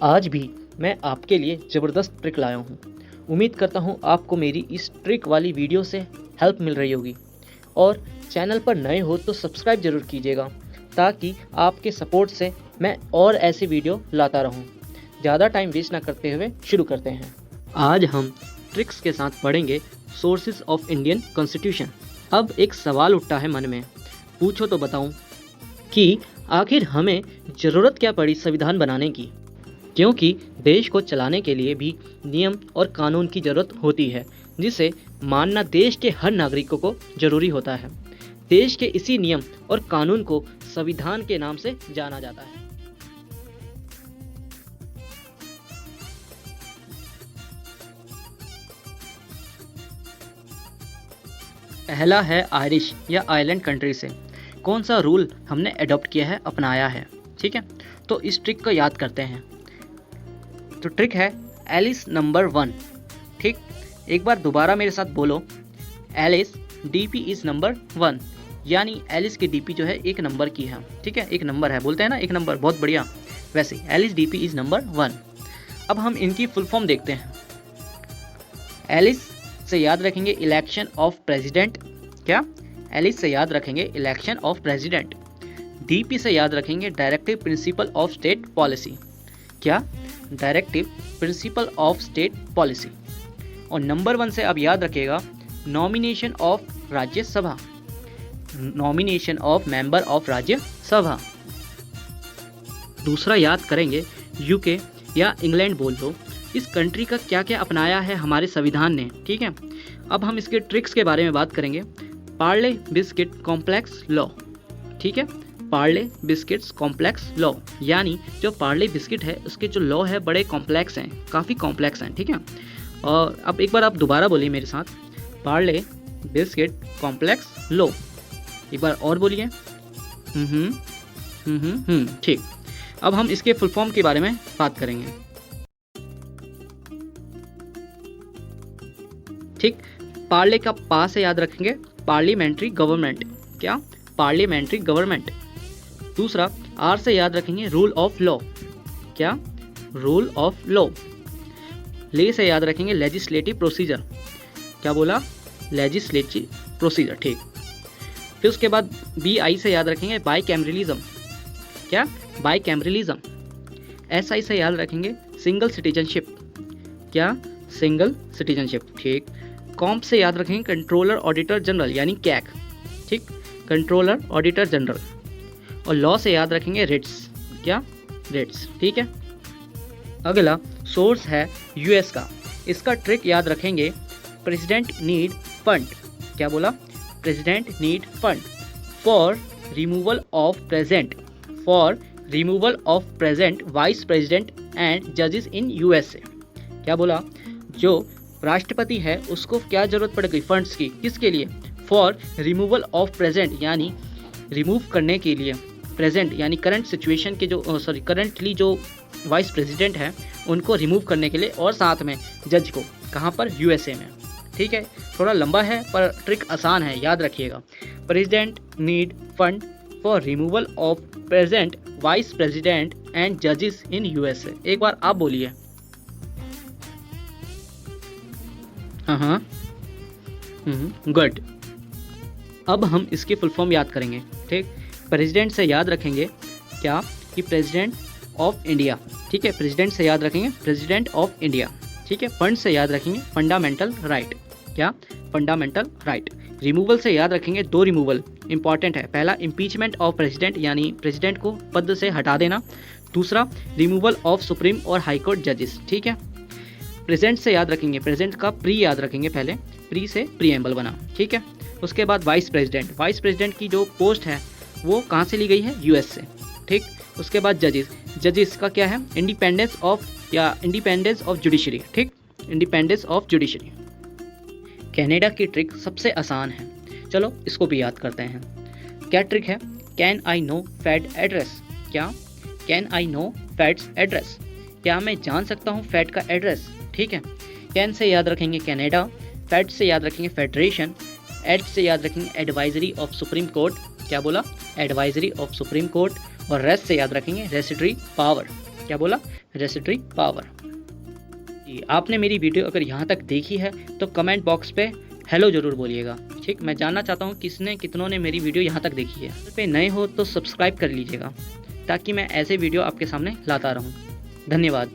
आज भी मैं आपके लिए ज़बरदस्त ट्रिक लाया हूँ। उम्मीद करता हूँ आपको मेरी इस ट्रिक वाली वीडियो से हेल्प मिल रही होगी और चैनल पर नए हो तो सब्सक्राइब ज़रूर कीजिएगा ताकि आपके सपोर्ट से मैं और ऐसी वीडियो लाता रहूँ। ज़्यादा टाइम वेस्ट ना करते हुए शुरू करते हैं। आज हम ट्रिक्स के साथ पढ़ेंगे सोर्सेज ऑफ इंडियन कॉन्स्टिट्यूशन। अब एक सवाल उठता है मन में, पूछो तो बताऊं कि आखिर हमें ज़रूरत क्या पड़ी संविधान बनाने की, क्योंकि देश को चलाने के लिए भी नियम और कानून की ज़रूरत होती है जिसे मानना देश के हर नागरिकों को ज़रूरी होता है। देश के इसी नियम और कानून को संविधान के नाम से जाना जाता है। पहला है आयरिश या आइलैंड कंट्री से कौन सा रूल हमने अडॉप्ट किया है, अपनाया है। ठीक है, तो इस ट्रिक को याद करते हैं। तो ट्रिक है एलिस नंबर 1। ठीक, एक बार दोबारा मेरे साथ बोलो, एलिस डीपी इज नंबर 1, यानी एलिस की डीपी जो है एक नंबर की है। ठीक है, एक नंबर है, बोलते हैं ना एक नंबर, बहुत बढ़िया। वैसे एलिस डीपी इज नंबर 1। अब हम इनकी फुल फॉर्म देखते हैं। एलिस से याद रखेंगे इलेक्शन ऑफ प्रेसिडेंट। क्या? एलिस से याद रखेंगे इलेक्शन ऑफ प्रेसिडेंट। डीपी से याद रखेंगे directive principle of state policy. क्या? Directive principle of state policy. और नंबर 1 से अब याद रखिएगा nomination of Rajya Sabha, nomination of member of Rajya Sabha. दूसरा याद करेंगे यूके या इंग्लैंड बोल लो, इस कंट्री का क्या क्या अपनाया है हमारे संविधान ने। ठीक है, अब हम इसके ट्रिक्स के बारे में बात करेंगे। Parle biscuit complex law. ठीक है, पार्ले बिस्किट्स कॉम्प्लेक्स लॉ, यानी जो पार्ले बिस्किट है उसके जो लॉ है बड़े कॉम्प्लेक्स हैं, काफ़ी कॉम्प्लेक्स हैं। ठीक है, और अब एक बार आप दोबारा बोलिए मेरे साथ, पार्ले बिस्किट कॉम्प्लेक्स लॉ। एक बार और बोलिए। ठीक, अब हम इसके फुल फॉर्म के बारे में बात करेंगे। ठीक, पार्ले का पा से याद रखेंगे पार्लियामेंट्री गवर्नमेंट। क्या? Parliamentary government. दूसरा आर से याद रखेंगे रूल ऑफ लॉ। क्या? Rule of law. ले से याद रखेंगे लेजिस्लेटिव प्रोसीजर। क्या बोला? Legislative procedure. ठीक, फिर उसके बाद बी आई से याद रखेंगे बाई कैमरलिज्म। क्या? By cameralism. एस आई से याद रखेंगे सिंगल सिटीजनशिप। क्या? Single citizenship. ठीक, कॉम्प से याद रखेंगे कंट्रोलर ऑडिटर जनरल यानी कैग। ठीक, कंट्रोलर ऑडिटर जनरल। और लॉ से याद रखेंगे रिट्स। क्या? रिट्स। ठीक है, अगला सोर्स है यूएस का। इसका ट्रिक याद रखेंगे प्रेसिडेंट नीड फंड। क्या बोला? President need fund for removal of present, for removal of present vice president and जजेस इन यूएसए। क्या बोला? जो राष्ट्रपति है उसको क्या जरूरत पड़ेगी फंड्स की, किसके लिए? फॉर रिमूवल ऑफ प्रेजेंट, यानी रिमूव करने के लिए, प्रेजेंट यानी करंट सिचुएशन के जो करंटली जो वाइस प्रेसिडेंट है उनको रिमूव करने के लिए, और साथ में जज को। कहाँ पर? यूएसए में। ठीक है, थोड़ा लंबा है पर ट्रिक आसान है, याद रखिएगा। President need fund for removal of present vice president and जजेस इन यूएसए। एक बार आप बोलिए। हाँ, गुड। अब हम इसकी फुल फॉर्म याद करेंगे। ठीक, प्रेसिडेंट से याद रखेंगे क्या कि प्रेसिडेंट ऑफ इंडिया। ठीक है, प्रेसिडेंट से याद रखेंगे प्रेसिडेंट ऑफ इंडिया। ठीक है, फंड से याद रखेंगे फंडामेंटल राइट। क्या? Fundamental right. रिमूवल से याद रखेंगे दो रिमूवल इंपॉर्टेंट है। पहला इम्पीचमेंट ऑफ प्रेसिडेंट, यानी प्रेसिडेंट को पद से हटा देना। दूसरा रिमूवल ऑफ सुप्रीम और हाई कोर्ट जजेस। ठीक है, प्रेजेंट से याद रखेंगे, प्रेजेंट का प्री याद रखेंगे, पहले प्री से प्रीएम्बल बना। ठीक है, उसके बाद वाइस प्रेसिडेंट, वाइस प्रेसिडेंट की जो पोस्ट है वो कहाँ से ली गई है? यूएस से। ठीक, उसके बाद जजेस, जजेस का क्या है? इंडिपेंडेंस ऑफ या इंडिपेंडेंस ऑफ जुडिशरी। ठीक, इंडिपेंडेंस ऑफ जुडिशरी। कनाडा की ट्रिक सबसे आसान है, चलो इसको भी याद करते हैं। क्या ट्रिक है? Can I know fat address. क्या? Can I know fats address, क्या मैं जान सकता हूँ फैट का एड्रेस। ठीक है, कैन से याद रखेंगे कनाडा, फैट से याद रखेंगे फेडरेशन, एड से याद रखेंगे एडवाइजरी ऑफ सुप्रीम कोर्ट। क्या बोला? Advisory of supreme court. और रेस्ट से याद रखेंगे रेसिडरी पावर। क्या बोला? रेसिस्टरी पावर। जी, आपने मेरी वीडियो अगर यहाँ तक देखी है तो कमेंट बॉक्स पे हेलो ज़रूर बोलिएगा। ठीक, मैं जानना चाहता हूँ कितनों ने मेरी वीडियो यहाँ तक देखी है। चैनल पे नए हो तो सब्सक्राइब कर लीजिएगा ताकि मैं ऐसे वीडियो आपके सामने लाता रहूँ। धन्यवाद।